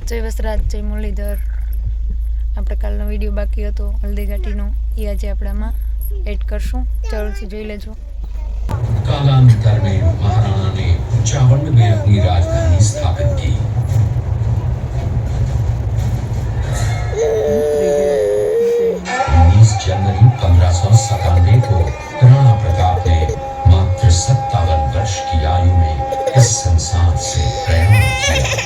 जय वसराज, जय मुरलीधर। આપણે કાલનો વિડીયો બાકી હતો હલ્દી ઘાટીનો, એ આજે આપણે આમાં એડ કરશું, જરૂરથી જોઈ લેજો। कालांतर में महाराणा ने चावंड में अपनी राजधानी स्थापित की। 19 जनवरी 1597 को राणा प्रताप ने मात्र 57 वर्ष की आयु में इस संसार से प्रयाण किया।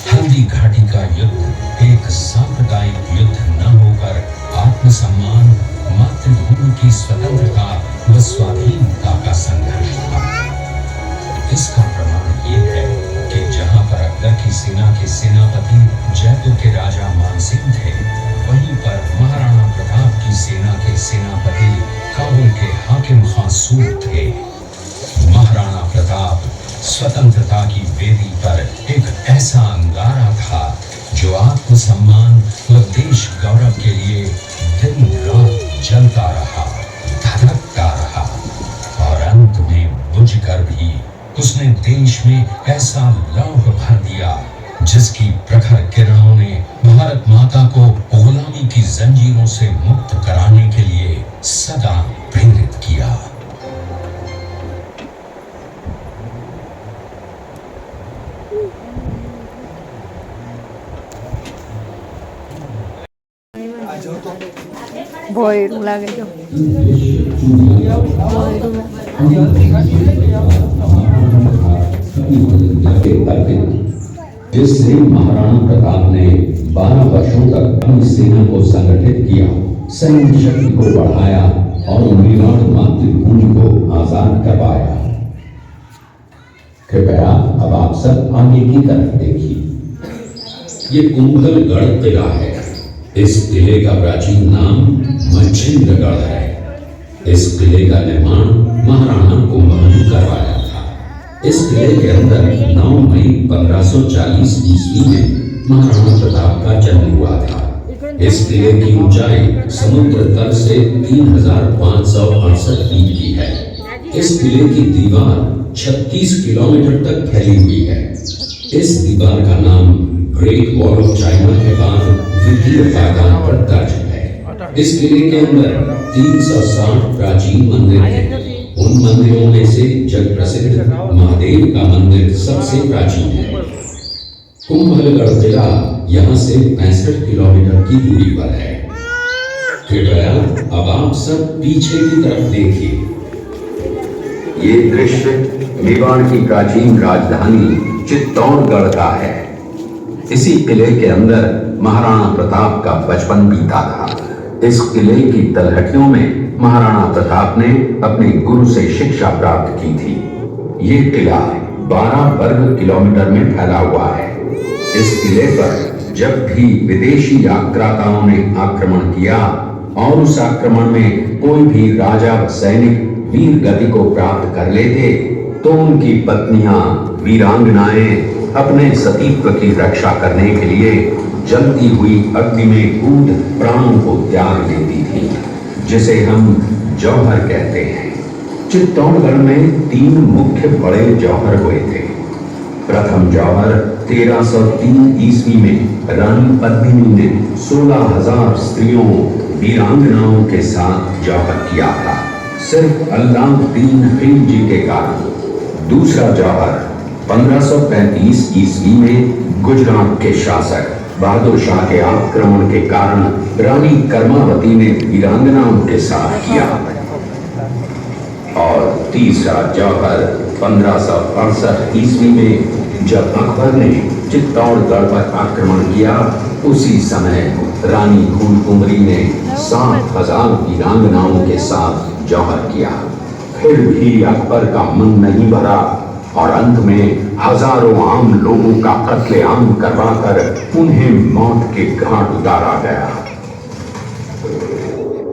हल्दी घाटी का युद्ध एक सांप्रदायिक युद्ध न होकर आत्मसम्मान, मातृभूमि की स्वतंत्रता व स्वाधीनता का संघर्ष था। इसका प्रमाण ये है कि जहां पर अकबर की सेना के सेनापति जयपुर के राजा मानसिंह थे, वहीं पर महाराणा प्रताप की सेना के सेनापति काबुल के हाकिम खां सूर थे। महाराणा प्रताप स्वतंत्रता की वेदी पर एक ऐसा अंगारा था जो आत्मसम्मान व देश गौरव के लिए दिन रात जलता रहा, धड़कता रहा, और अंत में बुझकर भी उसने देश में ऐसा लौह भर दिया जिसकी प्रखर किरणों ने भारत माता को गुलामी की जंजीरों से मुक्त कराने के लिए सदा प्रेरित किया। ભોયરું લાગે જો जिससे महाराणा प्रताप ने 12 वर्षों तक अपनी सेना को संगठित किया, सैन्य शक्ति को बढ़ाया और मेवाड़ मातृभूमि को आजाद करवाया। कृपया अब आप सब आगे की तरफ देखिए। ये कुंभलगढ़ किला है। इस किले का प्राचीन नाम मच्छिंद्रगढ़ है। इस किले का निर्माण महाराणा कुंभल ने करवाया था। इस किले के अंदर 9 मई 1540 ईस्वी में महाराणा प्रताप का जन्म हुआ था। इस किले की ऊंचाई समुद्र तल से 3568 फीट की है। इस किले की दीवार 36 किलोमीटर तक फैली हुई है। इस दीवार का नाम ग्रेट वॉल ऑफ चाइना के बाद द्वितीय पायदान पर दर्ज है। इस किले के अंदर 360 प्राचीन मंदिर हैं। उन मंदिरों में से जग प्रसिद्ध महादेव का मंदिर सबसे प्राचीन है। कुंभलगढ़ किला यहाँ से 65 किलोमीटर की दूरी पर है। कृपया अब आप सब पीछे की तरफ देखिए। ये दृश्य मेवाड़ की प्राचीन राजधानी चित्तौड़गढ़ का है। इसी किले के अंदर महाराणा प्रताप का बचपन बीता था। इस किले की तलहटियों में महाराणा प्रताप ने अपने गुरु से शिक्षा प्राप्त की थी। ये किला 12 वर्ग किलोमीटर में फैला हुआ है। इस किले पर जब भी विदेशी आक्राताओं ने आक्रमण किया और उस आक्रमण में कोई भी राजा व सैनिक वीर गति को प्राप्त कर लेते, तो उनकी पत्नियां वीरांगनाएं अपने सतीत्व की रक्षा करने के लिए जलती हुई अग्नि में कूद प्राणों को त्याग देती थी, जिसे हम जौहर कहते हैं। चित्तौड़गढ़ में 3 मुख्य बड़े जौहर हुए थे। प्रथम जौहर 1303 ईस्वी में रानी पद्मिनी ने 16,000 स्त्रियों वीरांगनाओं के साथ जौहर किया था, सिर्फ अल्लाउद्दीन खिलजी के कारण। दूसरा जौहर 1535 ईस्वी में गुजरात के शासक बहादुर शाह के आक्रमण के कारण रानी कर्मावती ने वीरांगनाओं के साथ किया। और तीसरा जौहर 1568 ईस्वी में जब अकबर ने चित्तौड़गढ़ पर आक्रमण किया, उसी समय रानी फूलकुंवरी ने 7,000 वीरांगनाओं के साथ जौहर किया। फिर भी अकबर का मन नहीं भरा और अंत में हजारों आम लोगों का कत्लेआम करवाकर उन्हें मौत के घाट उतारा गया।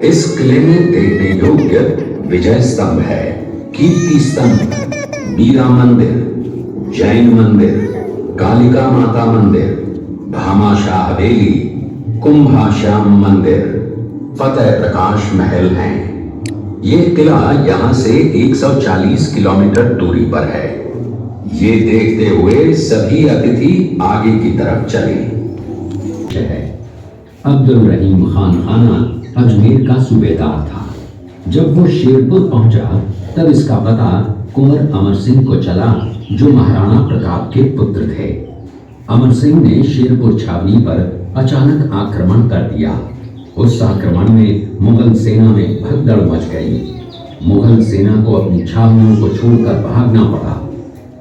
इस किले में देखने योग्य विजय स्तंभ है, कीर्ति स्तंभ, मीरा मंदिर, जैन मंदिर, कालिका माता मंदिर, भामाशाह हवेली, कुंभाश्याम मंदिर, फतेह प्रकाश महल हैं। ये किला यहाँ से 140 किलोमीटर दूरी पर है। ये देखते हुए सभी अतिथि आगे की तरफ चले। अब्दुल रहीम खान खाना अजमेर का सूबेदार था। जब वो शेरपुर पहुंचा तब इसका पता कुंवर अमर सिंह को चला, जो महाराणा प्रताप के पुत्र थे। अमर सिंह ने शेरपुर छावनी पर अचानक आक्रमण कर दिया। उस आक्रमण में मुगल सेना में भगदड़ मच गई। मुगल सेना को अपनी छावनियों को छोड़कर भागना पड़ा।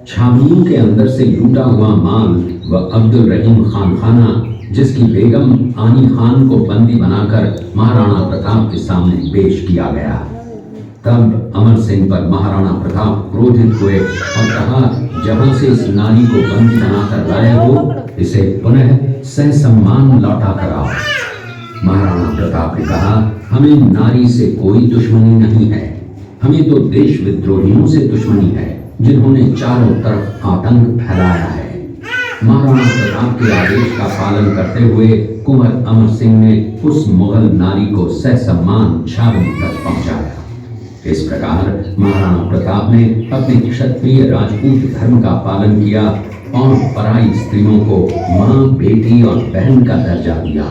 छावनियों के अंदर से लूटा हुआ माल व अब्दुल रहीम खान खाना, जिसकी बेगम आनी खान को बंदी बनाकर महाराणा प्रताप के सामने पेश किया गया। तब अमर सिंह पर महाराणा प्रताप क्रोधित हुए और कहा, जहां से इस नारी को बंदी बनाकर लाए हो, इसे पुनः ससम्मान लौटा कर आओ। महाराणा प्रताप ने कहा, हमें नारी से कोई दुश्मनी नहीं है, हमें तो देश विद्रोहियों से दुश्मनी है, जिन्होंने चारों तरफ आतंक फैलाया है। महाराणा प्रताप के आदेश का पालन करते हुए कुंवर अमर सिंह ने उस मुगल नारी को ससम्मान छावनी तक पहुंचाया। इस प्रकार महाराणा प्रताप ने अपने क्षत्रिय राजपूत धर्म का पालन किया और पराई स्त्रियों को मां, बेटी और बहन का दर्जा दिया।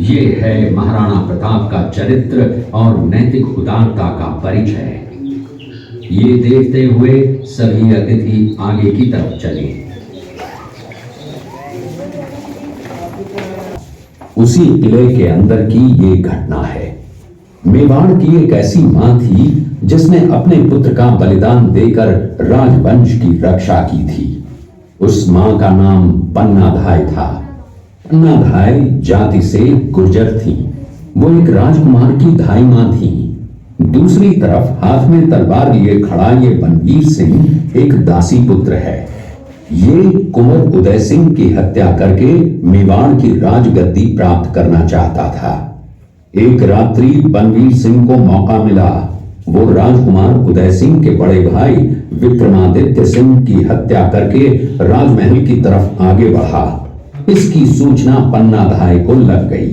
ये है महाराणा प्रताप का चरित्र और नैतिक उदारता का परिचय। ये देखते हुए सभी अतिथि आगे की तरफ चले। उसी किले के अंदर की ये घटना है। मेवाड़ की एक ऐसी मां थी जिसने अपने पुत्र का बलिदान देकर राजवंश की रक्षा की थी। उस मां का नाम पन्नाधाय था। पन्नाधाय जाति से गुर्जर थी। वो एक राजकुमार की धाई मां थी। दूसरी तरफ हाथ में तलवार लिए खड़ा ये बनवीर सिंह एक दासी पुत्र है। ये कुंवर उदय सिंह की हत्या करके मेवाड़ की राजगद्दी प्राप्त करना चाहता था। एक रात्रि बनवीर सिंह को मौका मिला। वो राजकुमार उदय सिंह के बड़े भाई विक्रमादित्य सिंह की हत्या करके राजमहल की तरफ आगे बढ़ा। इसकी सूचना पन्नाधाय को लग गई।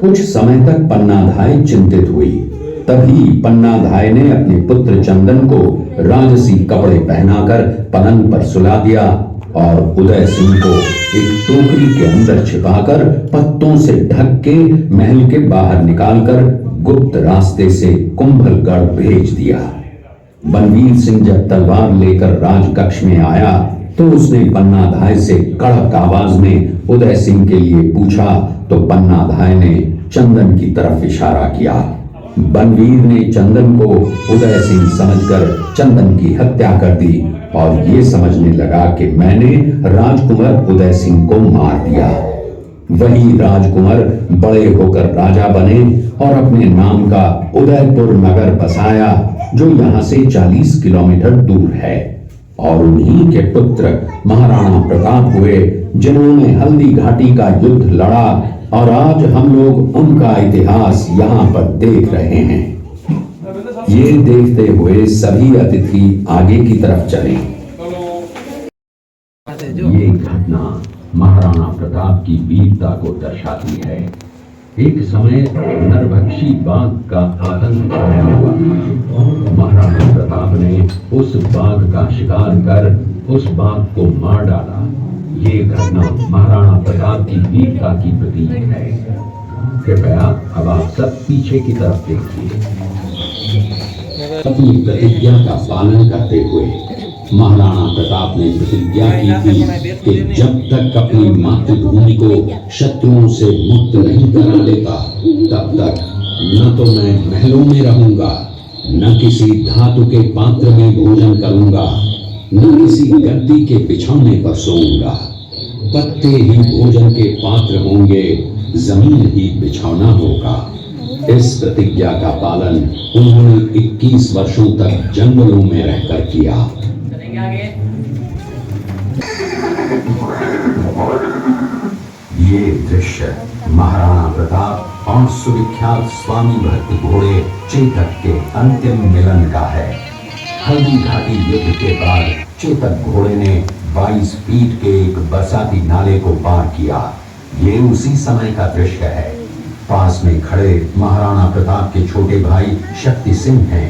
कुछ समय तक पन्नाधाय चिंतित हुई। तभी पन्नाधाय ने अपने पुत्र चंदन को राजसी कपड़े पहनाकर पलंग पर सुला दिया और उदय सिंह को एक टोकरी के अंदर छिपाकर पत्तों से ढक के महल के बाहर निकालकर गुप्त रास्ते से कुंभलगढ़ भेज दिया। बनवीर सिंह जब तलवार लेकर राजकक्ष में आया तो उसने पन्नाधाय से कड़क आवाज में उदय सिंह के लिए पूछा तो पन्नाधाय ने चंदन की तरफ इशारा किया। बनवीर ने चंदन को उदय सिंह समझकर चंदन की हत्या कर दी और ये समझने लगा कि मैंने राजकुमार उदय सिंह को मार दिया। वही राजकुमार बड़े होकर राजा बने और अपने नाम का उदयपुर नगर बसाया, जो यहाँ से 40 किलोमीटर दूर है। और उन्हीं के पुत्र महाराणा प्रताप हुए, जिन्होंने हल्दी घाटी का युद्ध लड़ा और आज हम लोग उनका इतिहास यहाँ पर देख रहे हैं। ये देखते हुए सभी अतिथि आगे की तरफ चले। ये घटना महाराणा प्रताप की वीरता को दर्शाती है। एक समय नरभक्षी बाघ का आतंक छाया हुआ। महाराणा प्रताप ने उस बाघ का शिकार कर उस बाघ को मार डाला। ये घटना महाराणा प्रताप की वीरता की प्रतीक है। कृपया अब आप सब पीछे की तरफ देखिए। अपनी प्रतिज्ञा का पालन करते हुए महाराणा प्रताप ने प्रतिज्ञा की थी कि जब तक अपनी मातृभूमि को शत्रुओं से मुक्त नहीं करा लेता, तब तक न तो मैं महलों में रहूंगा, न किसी धातु के पात्र में भोजन करूंगा, न किसी गद्दी के बिछौने पर सोऊंगा। पत्ते ही भोजन के पात्र होंगे, जमीन ही बिछौना होगा। इस प्रतिज्ञा का पालन उन्होंने 21 वर्षों तक जंगलों में रहकर किया। ये दृश्य महाराणा प्रताप और सुविख्यात स्वामी भक्त घोड़े चेतक के अंतिम मिलन का है। हल्दी घाटी युद्ध के बाद चेतक घोड़े ने 22 फीट के एक बरसाती नाले को पार किया। ये उसी समय का दृश्य है। पास में खड़े महाराणा प्रताप के छोटे भाई शक्ति सिंह हैं,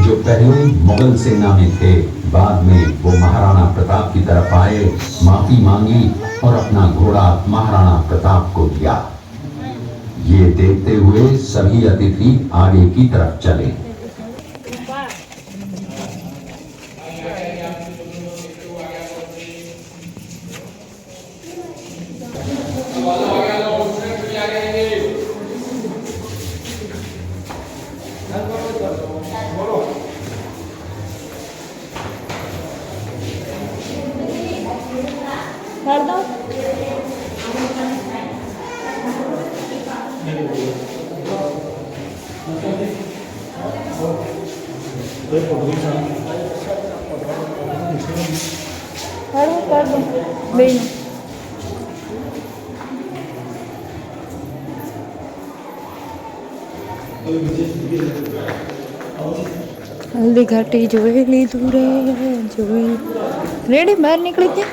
जो पहले मुगल सेना में थे। बाद में वो महाराणा प्रताप की तरफ आए, माफी मांगी और अपना घोड़ा महाराणा प्रताप को दिया। ये देखते हुए सभी अतिथि आगे की तरफ चले। कर दो बेन हल्दी घाटी जोएली दूरे जोएली रेडी बाहर निकली थी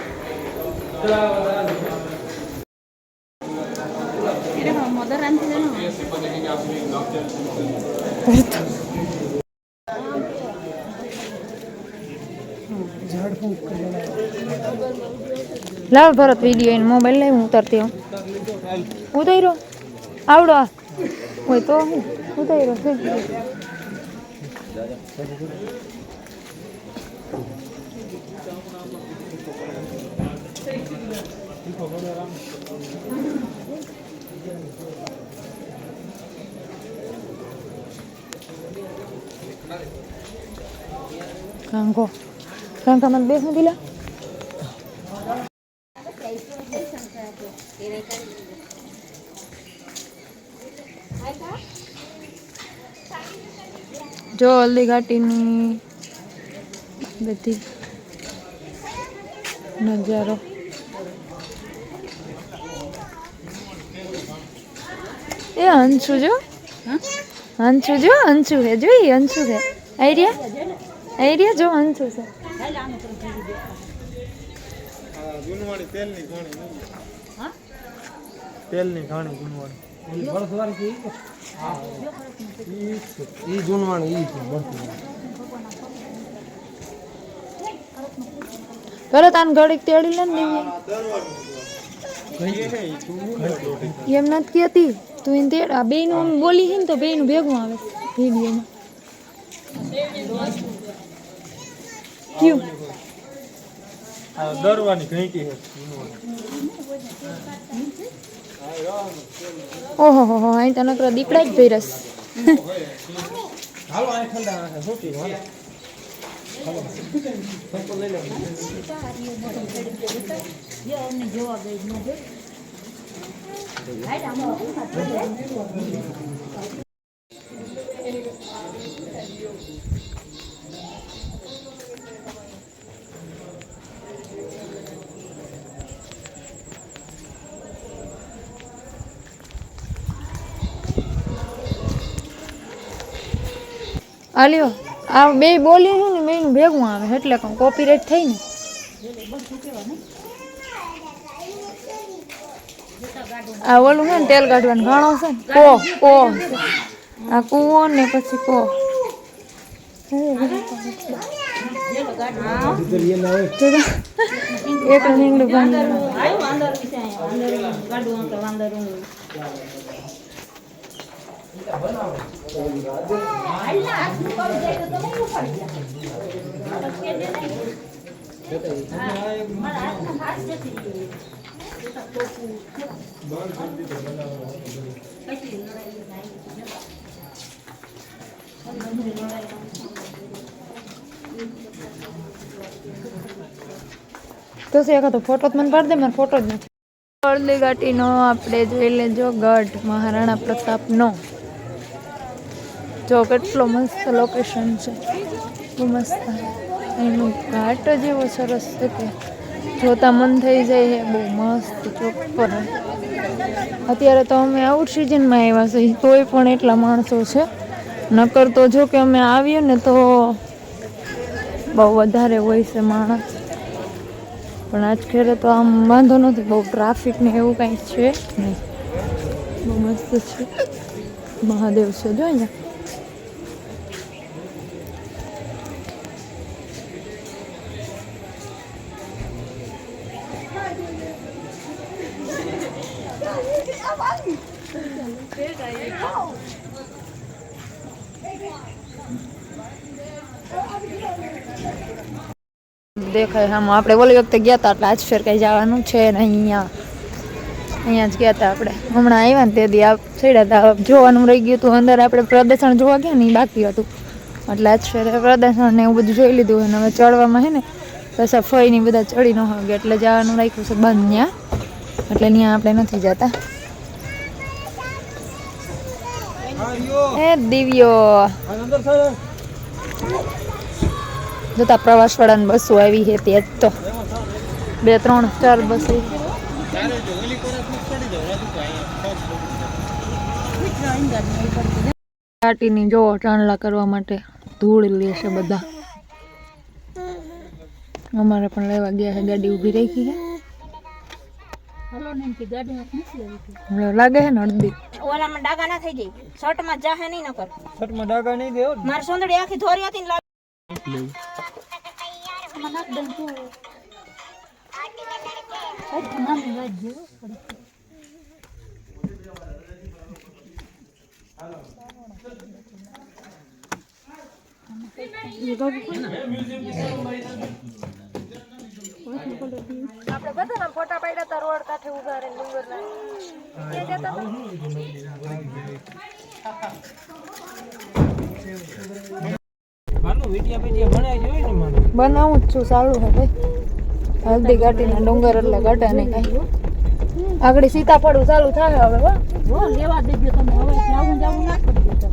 लाव भरत वीडियो इन मोबाइल ले उतरती हूँ उतरो आवड़ो वो तो उतरो कांको कांका मत बेस में दिला जो हल्दी घाटी बधी नजारो ये अंशु जो अंशु है जो ये अंशु है आइडिया जो अंशु से तेल नहीं खाने गुनवाड़ी ये जुनवाड़ी ये परत आन घड़ी तेड़ी ले एम नत कहती तू इन तेड़ आ बेन बोली है तो बेन भेगू आवे वीडियो में क्यों दरवानी कहीं की है ओहो हो आई तो नकरा दीपड़ा ज भैरस हालो आ ठंडा है सोटी हालो सबको ले ले ये हमने जवाब दे दिया है आलियो आ बे बोली है ने बेन भेगू आवे એટલે કો કોપીરાઈટ થઈ ને આ ઓલું ને તેલ કાઢવાનું ઘણો છે ને કો આ કૂવો ને પછી કો એક નીંગડું બંધ આયો અંદર વિશે અંદર કાઢવું તો અંદર तो से तो फोटो मन पाड़ दे मैं फोटो ज नहीं हल्दी घाटी नो आपणे जोई लेजो गढ़ महाराणा प्रताप नो जो केटलो मस्त लोकेशन है वो मस्त एनु घाट जेवो सरस है के जोता मन थई जाय है बहु मस्त चोपर अत्यारे तो अमे आउट सीजन में आव्या छे तोय पण એટલા માણસો છે નકર તો જો કે અમે આવીએ ને તો બહુ વધારે હોય છે માણસ પણ આજ ખેરે તો આમ વાંધો નથી બહુ ટ્રાફિક ને એવું કંઈ છે નહીં બહુ મસ્ત છે. મહાદેવ છે જો અહીંયા. દેખાય આમ આપણે ઓલી વખતે ગયા હતા એટલે આજ ફેર કઈ જવાનું છે ને અહીંયા જ ગયા હતા આપણે. હમણાં આવ્યા ને તે દી આ છેડ્યા હતા જોવાનું રહી ગયું હતું. અંદર આપણે પ્રદર્શન જોવા ગયા ને એ બાકી હતું એટલે આજ ફેર પ્રદર્શન ને એવું બધું જોઈ લીધું. અને હવે ચડવામાં હે ને પછી ફઈ ની બધા ચડી ન હોય એટલે જવાનું રાખ્યું છે બંધ ત્યાં. એટલે ત્યાં આપણે નથી જતા. એ દિવ્યો જતા પ્રવાસવાળાની બસો આવી છે તે જ તો 2 3 4 બસ ઘાટીની જો ચાંદલા કરવા માટે ધૂળ લેશે બધા. અમારે પણ લેવા ગયા છે. ગાડી ઊભી રાખી છે. લાગે છે ને અડધી ઓલામાં ડાગા ના થઈ જાય. શર્ટમાં જાહે નહીં નકર. શર્ટમાં ડાઘા નહીં દેવો મારી સોંદડી આખી ધોરી હતી ને આપણે બધા ફોટા પાડ્યા હતા રોડ કાંઠે ઉભા રહે ડુંગરના. મારું વિડિયા બનાવી જોઈ ને મને બનાવું જ છું. સારું હે ભાઈ. હલ્દી ઘાટીના ડુંગર એટલે ઘટે નહીં કાંઈ. આગળ સીતાફળ ચાલુ થાય હવે. લેવા દેજો તમે. હવે જાવું ના કરજો.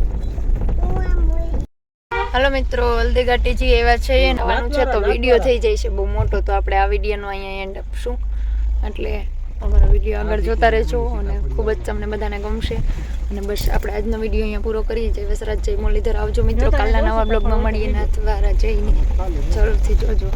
હાલો મિત્રો, હલ્દી ઘાટી જઈએ એવા છે. નવાનું છે તો વિડીયો થઈ જાય છે બહુ મોટો, તો આપણે આ વિડીયોનો અહીંયા એન્ડ આપશું. એટલે અમારો વિડીયો આગળ જોતા રહેજો અને ખૂબ જ તમને બધાને ગમશે. અને બસ આપણે આજનો વિડીયો અહીંયા પૂરો કરીએ. જય વસરાજ, જય મુરલીધર. આવજો મિત્રો, કાલના નવા બ્લોગમાં મળીએ. નાથવારા જઈને જરૂરથી જોજો.